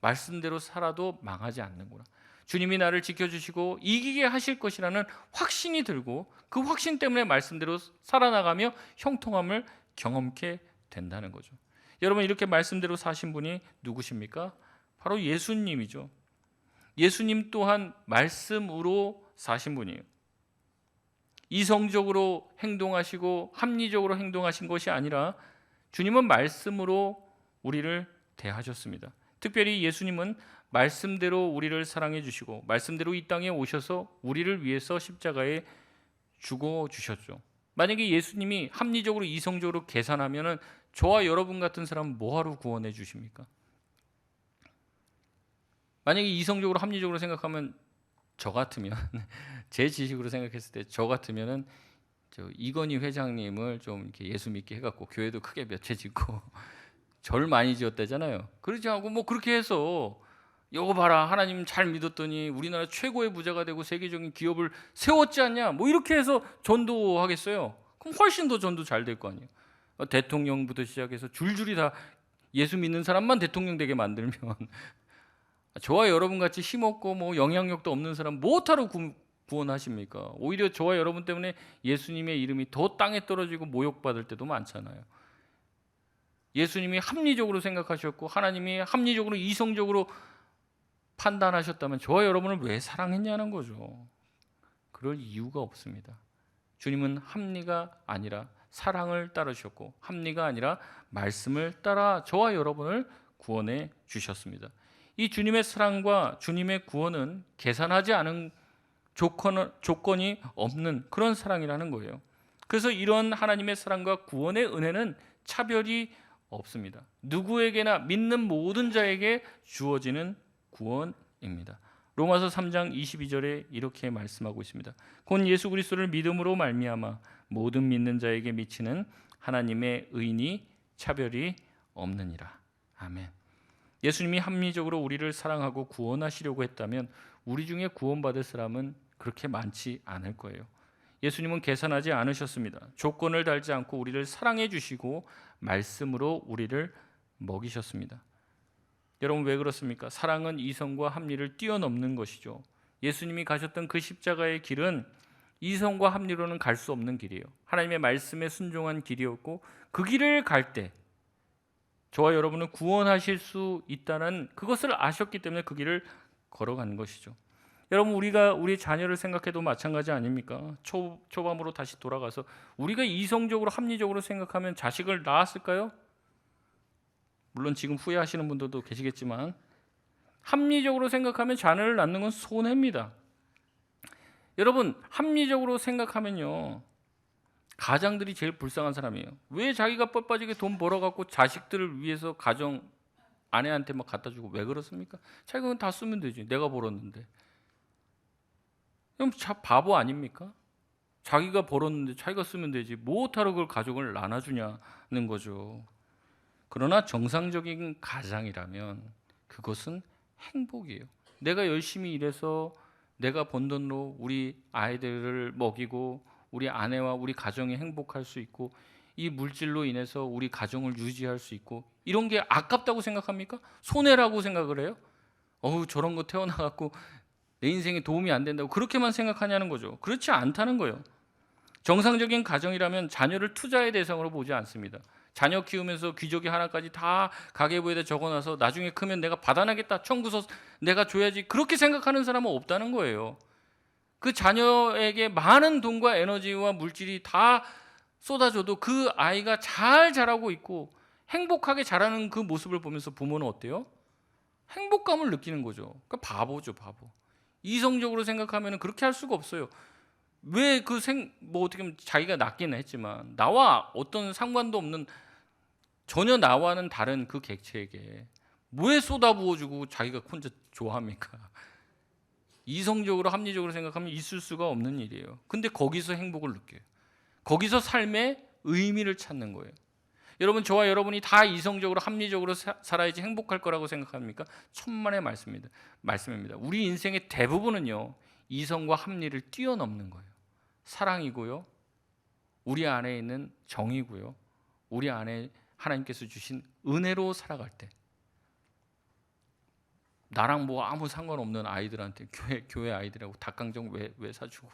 말씀대로 살아도 망하지 않는구나. 주님이 나를 지켜주시고 이기게 하실 것이라는 확신이 들고 그 확신 때문에 말씀대로 살아나가며 형통함을 경험케 된다는 거죠. 여러분 이렇게 말씀대로 사신 분이 누구십니까? 바로 예수님이죠. 예수님 또한 말씀으로 사신 분이에요. 이성적으로 행동하시고 합리적으로 행동하신 것이 아니라 주님은 말씀으로 우리를 대하셨습니다. 특별히 예수님은 말씀대로 우리를 사랑해 주시고 말씀대로 이 땅에 오셔서 우리를 위해서 십자가에 죽어 주셨죠. 만약에 예수님이 합리적으로 이성적으로 계산하면은 저와 여러분 같은 사람 뭐하러 구원해 주십니까? 만약에 이성적으로 합리적으로 생각하면 저 같으면 제 지식으로 생각했을 때 저 같으면은 이건희 회장님을 좀 이렇게 예수 믿게 해갖고 교회도 크게 몇 채 짓고 절 많이 지었다잖아요. 그러지 않고 뭐 그렇게 해서 이거 봐라 하나님 잘 믿었더니 우리나라 최고의 부자가 되고 세계적인 기업을 세웠지 않냐? 뭐 이렇게 해서 전도하겠어요. 그럼 훨씬 더 전도 잘 될 거 아니에요. 대통령부터 시작해서 줄줄이 다 예수 믿는 사람만 대통령 되게 만들면 저와 여러분 같이 힘없고 뭐 영향력도 없는 사람 못하러 구원하십니까? 오히려 저와 여러분 때문에 예수님의 이름이 더 땅에 떨어지고 모욕받을 때도 많잖아요. 예수님이 합리적으로 생각하셨고 하나님이 합리적으로 이성적으로 판단하셨다면 저와 여러분을 왜 사랑했냐는 거죠. 그럴 이유가 없습니다. 주님은 합리가 아니라 사랑을 따르셨고 합리가 아니라 말씀을 따라 저와 여러분을 구원해 주셨습니다. 이 주님의 사랑과 주님의 구원은 계산하지 않은 조건이 없는 그런 사랑이라는 거예요. 그래서 이런 하나님의 사랑과 구원의 은혜는 차별이 없습니다. 누구에게나 믿는 모든 자에게 주어지는 구원입니다. 로마서 3장 22절에 이렇게 말씀하고 있습니다. 곧 예수 그리스도를 믿음으로 말미암아 모든 믿는 자에게 미치는 하나님의 의인이 차별이 없느니라. 아멘. 예수님이 합리적으로 우리를 사랑하고 구원하시려고 했다면 우리 중에 구원받을 사람은 그렇게 많지 않을 거예요. 예수님은 계산하지 않으셨습니다. 조건을 달지 않고 우리를 사랑해 주시고 말씀으로 우리를 먹이셨습니다. 여러분 왜 그렇습니까? 사랑은 이성과 합리를 뛰어넘는 것이죠. 예수님이 가셨던 그 십자가의 길은 이성과 합리로는 갈 수 없는 길이에요. 하나님의 말씀에 순종한 길이었고 그 길을 갈 때 저와 여러분은 구원하실 수 있다는 그것을 아셨기 때문에 그 길을 걸어간 것이죠. 여러분 우리가 우리 자녀를 생각해도 마찬가지 아닙니까? 초반으로 다시 돌아가서 우리가 이성적으로 합리적으로 생각하면 자식을 낳았을까요? 물론 지금 후회하시는 분들도 계시겠지만 합리적으로 생각하면 자녀를 낳는 건 손해입니다. 여러분 합리적으로 생각하면요 가장들이 제일 불쌍한 사람이에요. 왜 자기가 뻣빠지게 돈 벌어갖고 자식들을 위해서 가정 아내한테 막 갖다 주고 왜 그렇습니까? 자기가 그건 다 쓰면 되지. 내가 벌었는데. 그럼 바보 아닙니까? 자기가 벌었는데 자기가 쓰면 되지. 뭐하러 그걸 가족을 나눠주냐는 거죠. 그러나 정상적인 가장이라면 그것은 행복이에요. 내가 열심히 일해서 내가 번 돈으로 우리 아이들을 먹이고 우리 아내와 우리 가정이 행복할 수 있고 이 물질로 인해서 우리 가정을 유지할 수 있고 이런 게 아깝다고 생각합니까? 손해라고 생각을 해요? 저런 거 태어나갖고 내 인생에 도움이 안 된다고 그렇게만 생각하냐는 거죠. 그렇지 않다는 거예요. 정상적인 가정이라면 자녀를 투자의 대상으로 보지 않습니다. 자녀 키우면서 귀족이 하나까지 다 가계부에다 적어놔서 나중에 크면 내가 받아나겠다 청구서 내가 줘야지 그렇게 생각하는 사람은 없다는 거예요. 그 자녀에게 많은 돈과 에너지와 물질이 다 쏟아져도 그 아이가 잘 자라고 있고 행복하게 자라는 그 모습을 보면서 부모는 어때요? 행복감을 느끼는 거죠. 그러니까 바보죠, 바보. 이성적으로 생각하면 그렇게 할 수가 없어요. 왜 어떻게 보면 자기가 낫기는 했지만 나와 어떤 상관도 없는 전혀 나와는 다른 그 객체에게 왜 쏟아부어주고 자기가 혼자 좋아합니까? 이성적으로 합리적으로 생각하면 있을 수가 없는 일이에요. 근데 거기서 행복을 느껴요. 거기서 삶의 의미를 찾는 거예요. 여러분 저와 여러분이 다 이성적으로 합리적으로 살아야지 행복할 거라고 생각합니까? 천만의 말씀입니다. 우리 인생의 대부분은요 이성과 합리를 뛰어넘는 거예요. 사랑이고요, 우리 안에 있는 정이고요, 우리 안에 하나님께서 주신 은혜로 살아갈 때 나랑 뭐 아무 상관없는 아이들한테 교회 아이들하고 닭강정 왜 사주고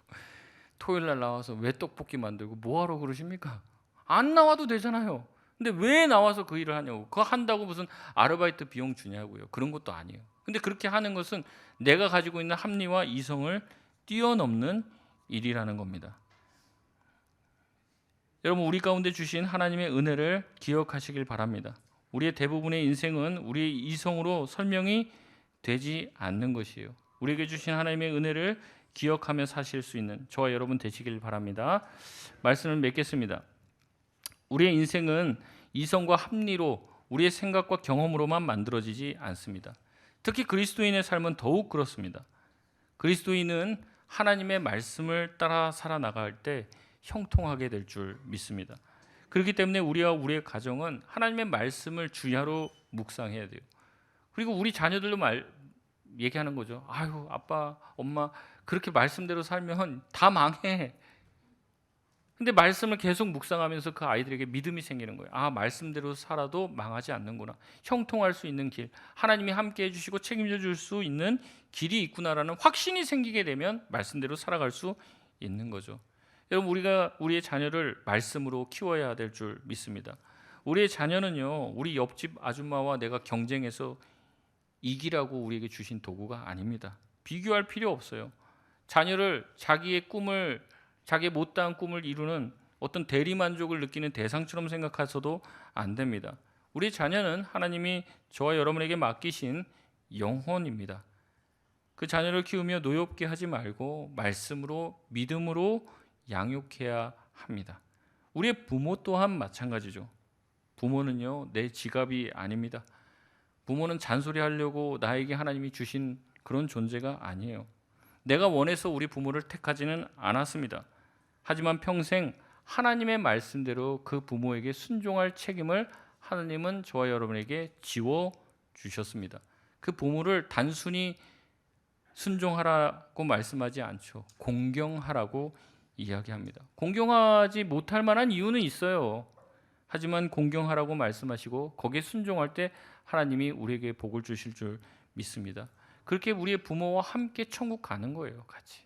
토요일 날 나와서 왜 떡볶이 만들고 뭐하러 그러십니까? 안 나와도 되잖아요. 근데 왜 나와서 그 일을 하냐고. 그거 한다고 무슨 아르바이트 비용 주냐고요. 그런 것도 아니에요. 근데 그렇게 하는 것은 내가 가지고 있는 합리와 이성을 뛰어넘는 일이라는 겁니다. 여러분 우리 가운데 주신 하나님의 은혜를 기억하시길 바랍니다. 우리의 대부분의 인생은 우리의 이성으로 설명이 되지 않는 것이에요. 우리에게 주신 하나님의 은혜를 기억하며 사실 수 있는 저와 여러분 되시길 바랍니다. 말씀을 맺겠습니다. 우리의 인생은 이성과 합리로 우리의 생각과 경험으로만 만들어지지 않습니다. 특히 그리스도인의 삶은 더욱 그렇습니다. 그리스도인은 하나님의 말씀을 따라 살아나갈 때 형통하게 될 줄 믿습니다. 그렇기 때문에 우리와 우리의 가정은 하나님의 말씀을 주야로 묵상해야 돼요. 그리고 우리 자녀들도 얘기하는 거죠. 아유 아빠 엄마 그렇게 말씀대로 살면 다 망해. 근데 말씀을 계속 묵상하면서 그 아이들에게 믿음이 생기는 거예요. 아, 말씀대로 살아도 망하지 않는구나. 형통할 수 있는 길, 하나님이 함께 해주시고 책임져 줄 수 있는 길이 있구나라는 확신이 생기게 되면 말씀대로 살아갈 수 있는 거죠. 여러분, 우리가 우리의 자녀를 말씀으로 키워야 될 줄 믿습니다. 우리의 자녀는요, 우리 옆집 아줌마와 내가 경쟁해서 이기라고 우리에게 주신 도구가 아닙니다. 비교할 필요 없어요. 자녀를 자기의 못다한 꿈을 이루는 어떤 대리만족을 느끼는 대상처럼 생각하셔도 안 됩니다. 우리 자녀는 하나님이 저와 여러분에게 맡기신 영혼입니다. 그 자녀를 키우며 노엽게 하지 말고 말씀으로, 믿음으로 양육해야 합니다. 우리의 부모 또한 마찬가지죠. 부모는요, 내 지갑이 아닙니다. 부모는 잔소리하려고 나에게 하나님이 주신 그런 존재가 아니에요. 내가 원해서 우리 부모를 택하지는 않았습니다. 하지만 평생 하나님의 말씀대로 그 부모에게 순종할 책임을 하나님은 저와 여러분에게 지워 주셨습니다. 그 부모를 단순히 순종하라고 말씀하지 않죠. 공경하라고 이야기합니다. 공경하지 못할 만한 이유는 있어요. 하지만 공경하라고 말씀하시고 거기에 순종할 때 하나님이 우리에게 복을 주실 줄 믿습니다. 그렇게 우리의 부모와 함께 천국 가는 거예요, 같이.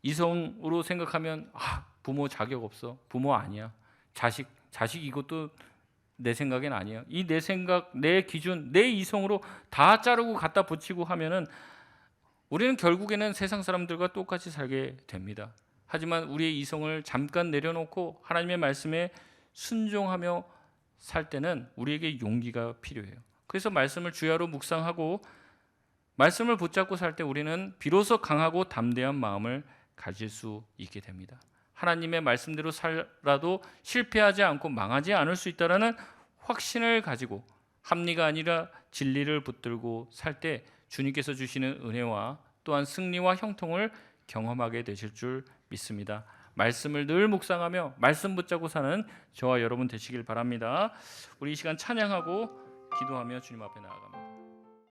이성으로 생각하면 부모 자격 없어, 부모 아니야, 자식 이것도 내 생각엔 아니야. 이 내 생각, 내 기준, 내 이성으로 다 자르고 갖다 붙이고 하면은 우리는 결국에는 세상 사람들과 똑같이 살게 됩니다. 하지만 우리의 이성을 잠깐 내려놓고 하나님의 말씀에 순종하며 살 때는 우리에게 용기가 필요해요. 그래서 말씀을 주야로 묵상하고 말씀을 붙잡고 살 때 우리는 비로소 강하고 담대한 마음을 가질 수 있게 됩니다. 하나님의 말씀대로 살아도 실패하지 않고 망하지 않을 수 있다라는 확신을 가지고 합리가 아니라 진리를 붙들고 살 때 주님께서 주시는 은혜와 또한 승리와 형통을 경험하게 되실 줄 믿습니다. 말씀을 늘 묵상하며 말씀 붙잡고 사는 저와 여러분 되시길 바랍니다. 우리 이 시간 찬양하고 기도하며 주님 앞에 나아갑니다.